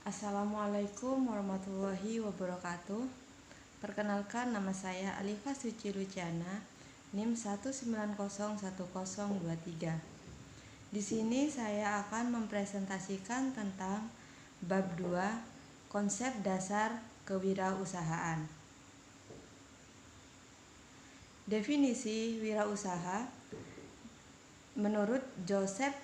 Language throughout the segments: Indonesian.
Assalamualaikum warahmatullahi wabarakatuh. Perkenalkan, nama saya Alifa Suci Luciana, NIM 1901023. Di sini saya akan mempresentasikan tentang bab 2, konsep dasar kewirausahaan. Definisi wirausaha menurut Joseph,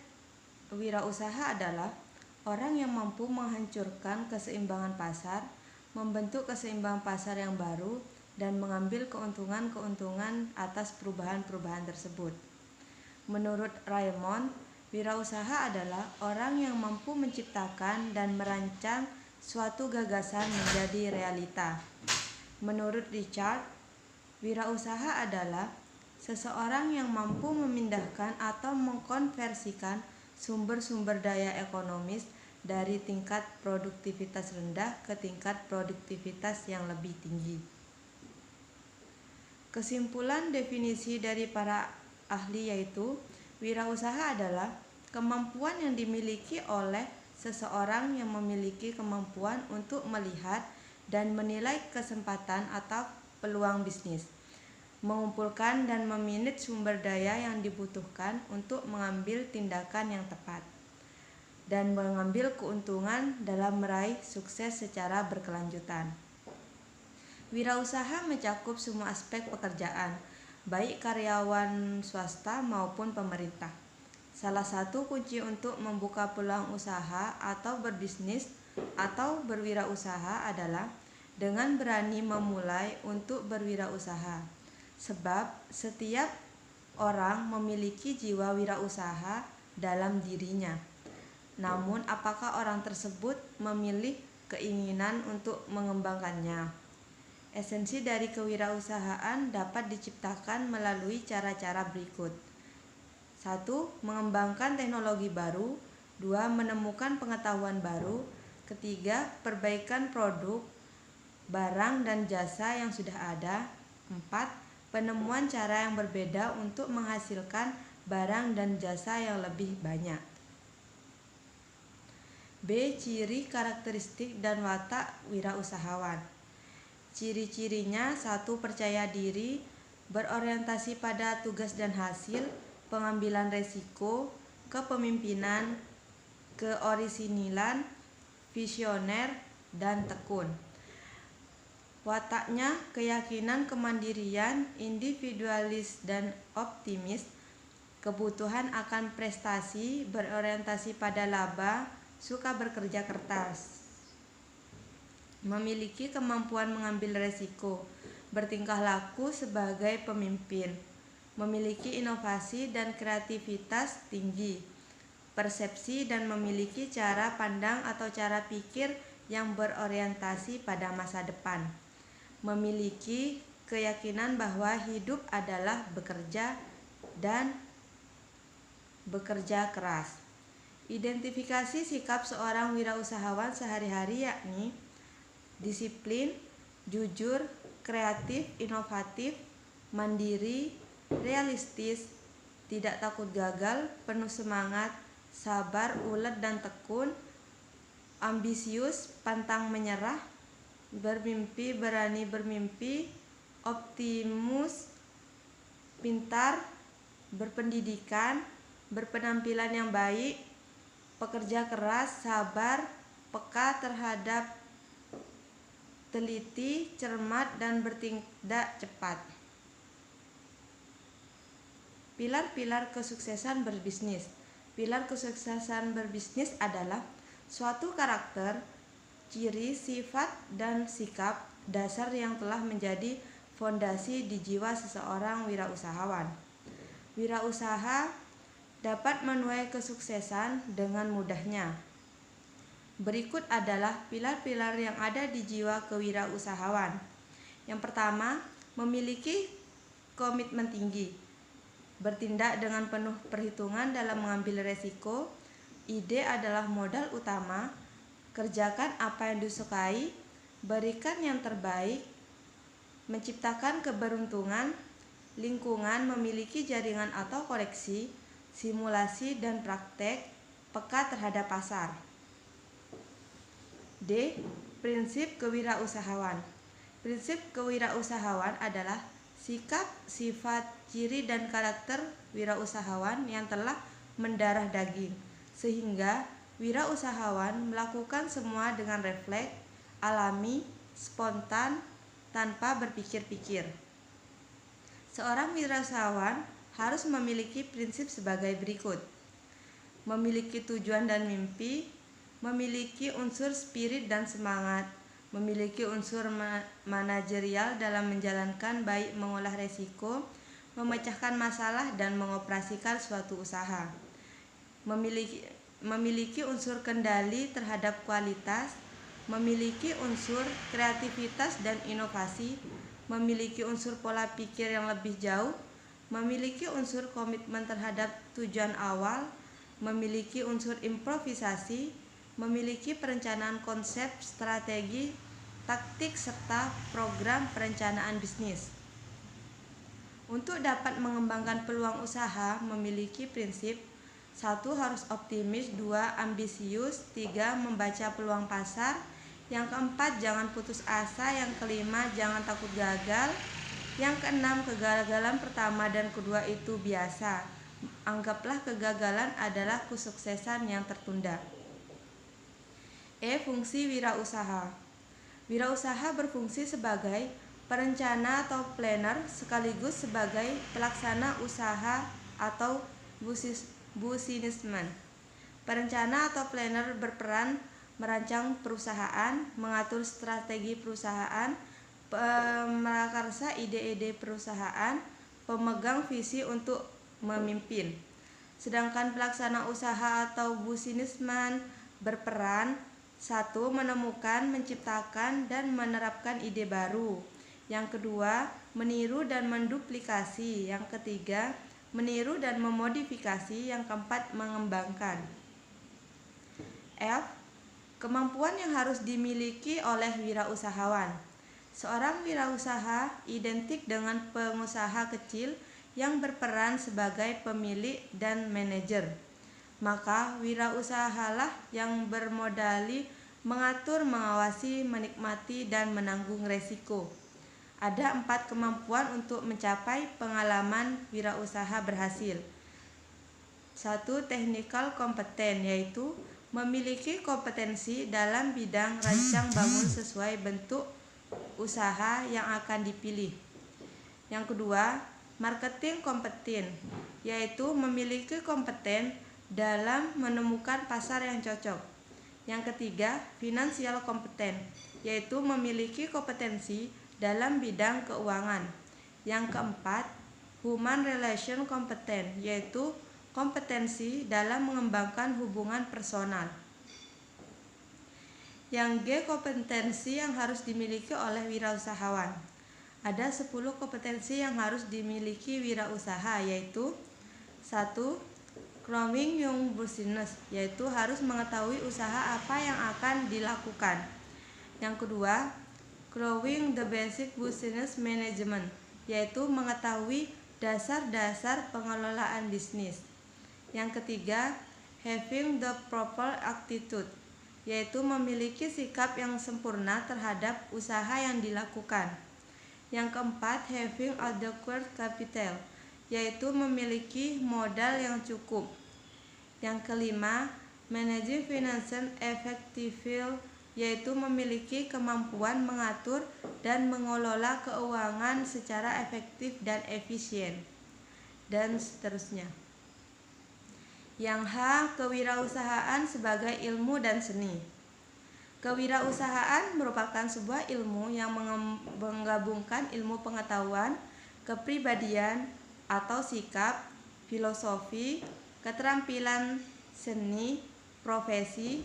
wirausaha adalah orang yang mampu menghancurkan keseimbangan pasar, membentuk keseimbangan pasar yang baru, dan mengambil keuntungan-keuntungan atas perubahan-perubahan tersebut. Menurut Raymond, wirausaha adalah orang yang mampu menciptakan dan merancang suatu gagasan menjadi realita. Menurut Richard, wirausaha adalah seseorang yang mampu memindahkan atau mengkonversikan sumber-sumber daya ekonomis dari tingkat produktivitas rendah ke tingkat produktivitas yang lebih tinggi. Kesimpulan definisi dari para ahli yaitu, wirausaha adalah kemampuan yang dimiliki oleh seseorang yang memiliki kemampuan untuk melihat dan menilai kesempatan atau peluang bisnis, mengumpulkan dan memanage sumber daya yang dibutuhkan untuk mengambil tindakan yang tepat, dan mengambil keuntungan dalam meraih sukses secara berkelanjutan. Wirausaha mencakup semua aspek pekerjaan, baik karyawan swasta maupun pemerintah. Salah satu kunci untuk membuka peluang usaha atau berbisnis atau berwirausaha adalah dengan berani memulai untuk berwirausaha. Sebab setiap orang memiliki jiwa wirausaha dalam dirinya. Namun, apakah orang tersebut memilih keinginan untuk mengembangkannya? Esensi dari kewirausahaan dapat diciptakan melalui cara-cara berikut. 1. Mengembangkan teknologi baru. 2. Menemukan pengetahuan baru. 3. Perbaikan produk, barang dan jasa yang sudah ada. 4. Penemuan cara yang berbeda untuk menghasilkan barang dan jasa yang lebih banyak. B. Ciri, karakteristik, dan watak wirausahawan. Ciri-cirinya: 1. Percaya diri, berorientasi pada tugas dan hasil, pengambilan resiko, kepemimpinan, keorisinilan, visioner, dan tekun. Wataknya: keyakinan, kemandirian, individualis, dan optimis, kebutuhan akan prestasi, berorientasi pada laba, suka bekerja keras, memiliki kemampuan mengambil resiko, bertingkah laku sebagai pemimpin, memiliki inovasi dan kreativitas tinggi, persepsi dan memiliki cara pandang atau cara pikir yang berorientasi pada masa depan, memiliki keyakinan bahwa hidup adalah bekerja dan bekerja keras. Identifikasi sikap seorang wirausahawan sehari-hari yakni disiplin, jujur, kreatif, inovatif, mandiri, realistis, tidak takut gagal, penuh semangat, sabar, ulet dan tekun, ambisius, pantang menyerah, bermimpi, berani bermimpi, optimus, pintar, berpendidikan, berpenampilan yang baik, pekerja keras, sabar, peka terhadap, teliti, cermat, dan bertindak cepat. Pilar-pilar kesuksesan berbisnis. Pilar kesuksesan berbisnis adalah suatu karakter, ciri, sifat, dan sikap dasar yang telah menjadi fondasi di jiwa seseorang wirausahawan. Wirausaha dapat menuai kesuksesan dengan mudahnya. Berikut adalah pilar-pilar yang ada di jiwa kewirausahawan. Yang pertama, memiliki komitmen tinggi, bertindak dengan penuh perhitungan dalam mengambil resiko. Ide adalah modal utama. Kerjakan apa yang disukai, berikan yang terbaik, menciptakan keberuntungan. Lingkungan: memiliki jaringan atau koneksi, simulasi dan praktek, peka terhadap pasar. D. Prinsip kewirausahaan. Prinsip kewirausahaan adalah sikap, sifat, ciri, dan karakter wirausahawan yang telah mendarah daging, sehingga wirausahawan melakukan semua dengan refleks, alami, spontan, tanpa berpikir-pikir. Seorang wirausahawan harus memiliki prinsip sebagai berikut: memiliki tujuan dan mimpi, memiliki unsur spirit dan semangat, memiliki unsur manajerial dalam menjalankan baik mengolah resiko, memecahkan masalah, dan mengoperasikan suatu usaha, memiliki unsur kendali terhadap kualitas, memiliki unsur kreativitas dan inovasi, memiliki unsur pola pikir yang lebih jauh, memiliki unsur komitmen terhadap tujuan awal, memiliki unsur improvisasi, memiliki perencanaan konsep, strategi, taktik, serta program perencanaan bisnis. Untuk dapat mengembangkan peluang usaha memiliki prinsip: 1. Harus optimis, 2. Ambisius, 3. Membaca peluang pasar, yang keempat jangan putus asa, yang kelima jangan takut gagal, yang keenam kegagalan pertama dan kedua itu biasa. Anggaplah kegagalan adalah kesuksesan yang tertunda. Fungsi wirausaha. Wirausaha berfungsi sebagai perencana atau planner sekaligus sebagai pelaksana usaha atau businessman. Perencana atau planner berperan merancang perusahaan, mengatur strategi perusahaan, merakarsa ide-ide perusahaan, pemegang visi untuk memimpin. Sedangkan pelaksana usaha atau businessman berperan: 1. Menemukan, menciptakan, dan menerapkan ide baru. Yang kedua, meniru dan menduplikasi. Yang ketiga, meniru dan memodifikasi. Yang keempat, mengembangkan. F. Kemampuan yang harus dimiliki oleh wirausahawan. Seorang wirausaha identik dengan pengusaha kecil yang berperan sebagai pemilik dan manajer. Maka wirausahalah yang bermodali mengatur, mengawasi, menikmati, dan menanggung resiko. Ada 4 kemampuan untuk mencapai pengalaman wirausaha berhasil. 1. Technical kompeten, yaitu memiliki kompetensi dalam bidang rancang bangun sesuai bentuk usaha yang akan dipilih. Yang kedua, marketing kompeten, yaitu memiliki kompeten dalam menemukan pasar yang cocok. Yang ketiga, financial kompeten, yaitu memiliki kompetensi dalam bidang keuangan. Yang keempat, human relation kompeten, yaitu kompetensi dalam mengembangkan hubungan personal. Yang G, kompetensi yang harus dimiliki oleh wirausahawan. Ada 10 kompetensi yang harus dimiliki wirausaha, yaitu 1. Growing your business, yaitu harus mengetahui usaha apa yang akan dilakukan. Yang kedua, growing the basic business management, yaitu mengetahui dasar-dasar pengelolaan bisnis. Yang ketiga, having the proper attitude, yaitu memiliki sikap yang sempurna terhadap usaha yang dilakukan. Yang keempat, having adequate capital, yaitu memiliki modal yang cukup. Yang kelima, managing finance effectively, yaitu memiliki kemampuan mengatur dan mengelola keuangan secara efektif dan efisien, dan seterusnya. Yang H, kewirausahaan sebagai ilmu dan seni. Kewirausahaan merupakan sebuah ilmu yang menggabungkan ilmu pengetahuan, kepribadian atau sikap, filosofi, keterampilan seni, profesi,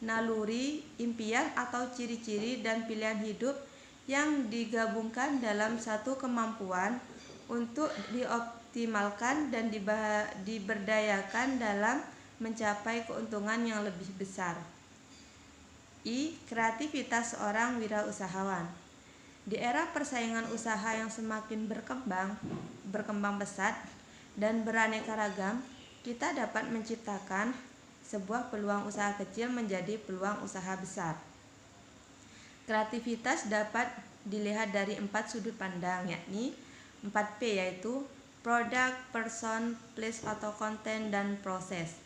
naluri, impian atau ciri-ciri dan pilihan hidup yang digabungkan dalam satu kemampuan untuk dioptimalkan dan diberdayakan dalam mencapai keuntungan yang lebih besar. I. Kreativitas seorang wirausahawan. Di era persaingan usaha yang semakin berkembang pesat dan beraneka ragam, kita dapat menciptakan sebuah peluang usaha kecil menjadi peluang usaha besar. Kreativitas dapat dilihat dari 4 sudut pandang, yakni 4P, yaitu product, person, place atau konten, dan proses.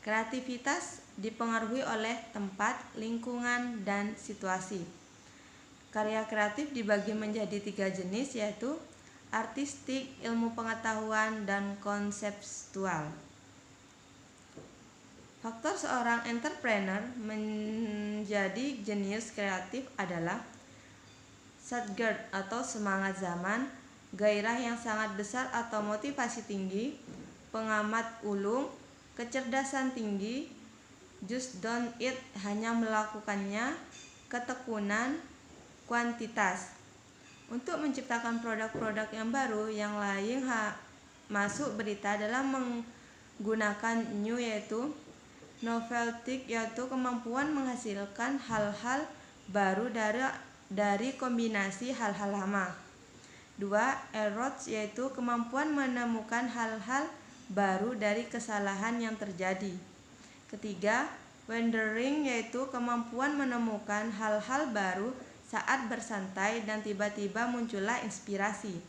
Kreativitas dipengaruhi oleh tempat, lingkungan, dan situasi. Karya kreatif dibagi menjadi 3 jenis, yaitu artistik, ilmu pengetahuan, dan konseptual. Faktor seorang entrepreneur menjadi jenius kreatif adalah zeitgeist atau semangat zaman, gairah yang sangat besar atau motivasi tinggi, pengamat ulung, kecerdasan tinggi, just don't it, hanya melakukannya, ketekunan, kuantitas. Untuk menciptakan produk-produk yang baru, yang lain masuk berita dalam menggunakan new, yaitu novelty, yaitu kemampuan menghasilkan hal-hal baru dari kombinasi hal-hal lama. 2. Errors, yaitu kemampuan menemukan hal-hal baru dari kesalahan yang terjadi. Ketiga, wandering, yaitu kemampuan menemukan hal-hal baru saat bersantai dan tiba-tiba muncullah inspirasi.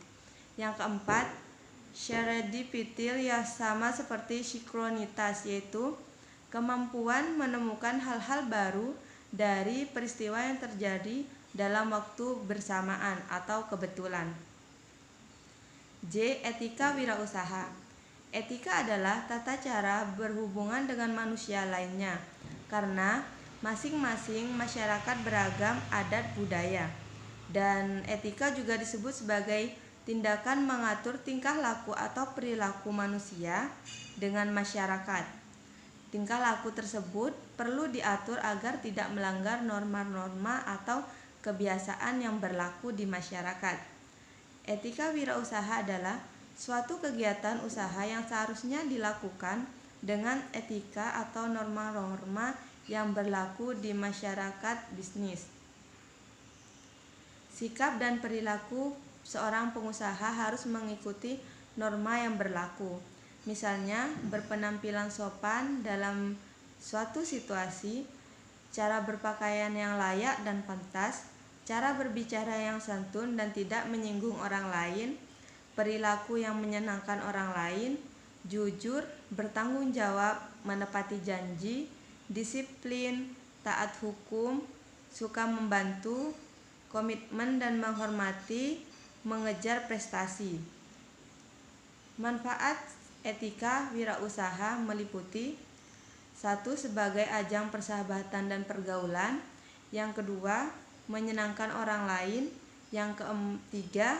Yang keempat, serendipity, yang sama seperti sinkronitas, yaitu kemampuan menemukan hal-hal baru dari peristiwa yang terjadi dalam waktu bersamaan atau kebetulan. J. Etika wirausaha. Etika adalah tata cara berhubungan dengan manusia lainnya, karena masing-masing masyarakat beragam adat budaya. Dan etika juga disebut sebagai tindakan mengatur tingkah laku atau perilaku manusia dengan masyarakat. Tingkah laku tersebut perlu diatur agar tidak melanggar norma-norma atau kebiasaan yang berlaku di masyarakat. Etika wirausaha adalah suatu kegiatan usaha yang seharusnya dilakukan dengan etika atau norma-norma yang berlaku di masyarakat bisnis. Sikap dan perilaku seorang pengusaha harus mengikuti norma yang berlaku. Misalnya, berpenampilan sopan dalam suatu situasi, cara berpakaian yang layak dan pantas, cara berbicara yang santun dan tidak menyinggung orang lain, perilaku yang menyenangkan orang lain, jujur, bertanggung jawab, menepati janji, disiplin, taat hukum, suka membantu, komitmen dan menghormati, mengejar prestasi. Manfaat etika wirausaha meliputi: 1. Sebagai ajang persahabatan dan pergaulan. Yang kedua, menyenangkan orang lain. Yang ketiga,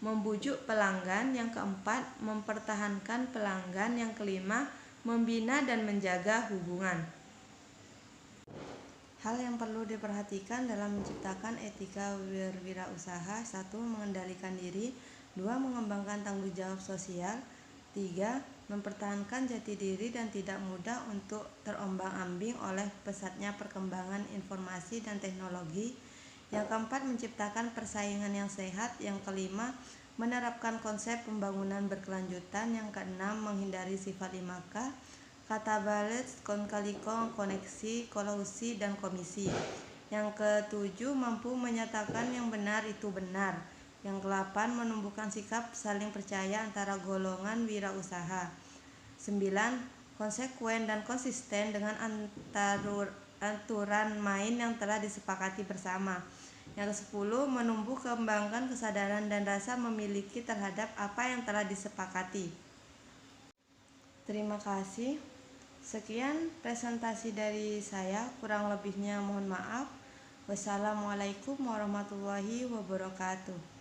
membujuk pelanggan. Yang keempat, mempertahankan pelanggan. Yang kelima, membina dan menjaga hubungan. Hal yang perlu diperhatikan dalam menciptakan etika berwirausaha: 1. Mengendalikan diri. 2. Mengembangkan tanggung jawab sosial. 3. Mempertahankan jati diri dan tidak mudah untuk terombang-ambing oleh pesatnya perkembangan informasi dan teknologi. Yang keempat, menciptakan persaingan yang sehat. Yang kelima, menerapkan konsep pembangunan berkelanjutan. Yang keenam, menghindari sifat 5K, kata balance, konkalikong, koneksi, kolusi, dan komisi. Yang ketujuh, mampu menyatakan yang benar itu benar. Yang ke-8, menumbuhkan sikap saling percaya antara golongan wirausaha. 9. Konsekuen dan konsisten dengan aturan main yang telah disepakati bersama. Yang ke-10, menumbuh kembangkan kesadaran dan rasa memiliki terhadap apa yang telah disepakati. Terima kasih. Sekian presentasi dari saya, kurang lebihnya mohon maaf. Wassalamualaikum warahmatullahi wabarakatuh.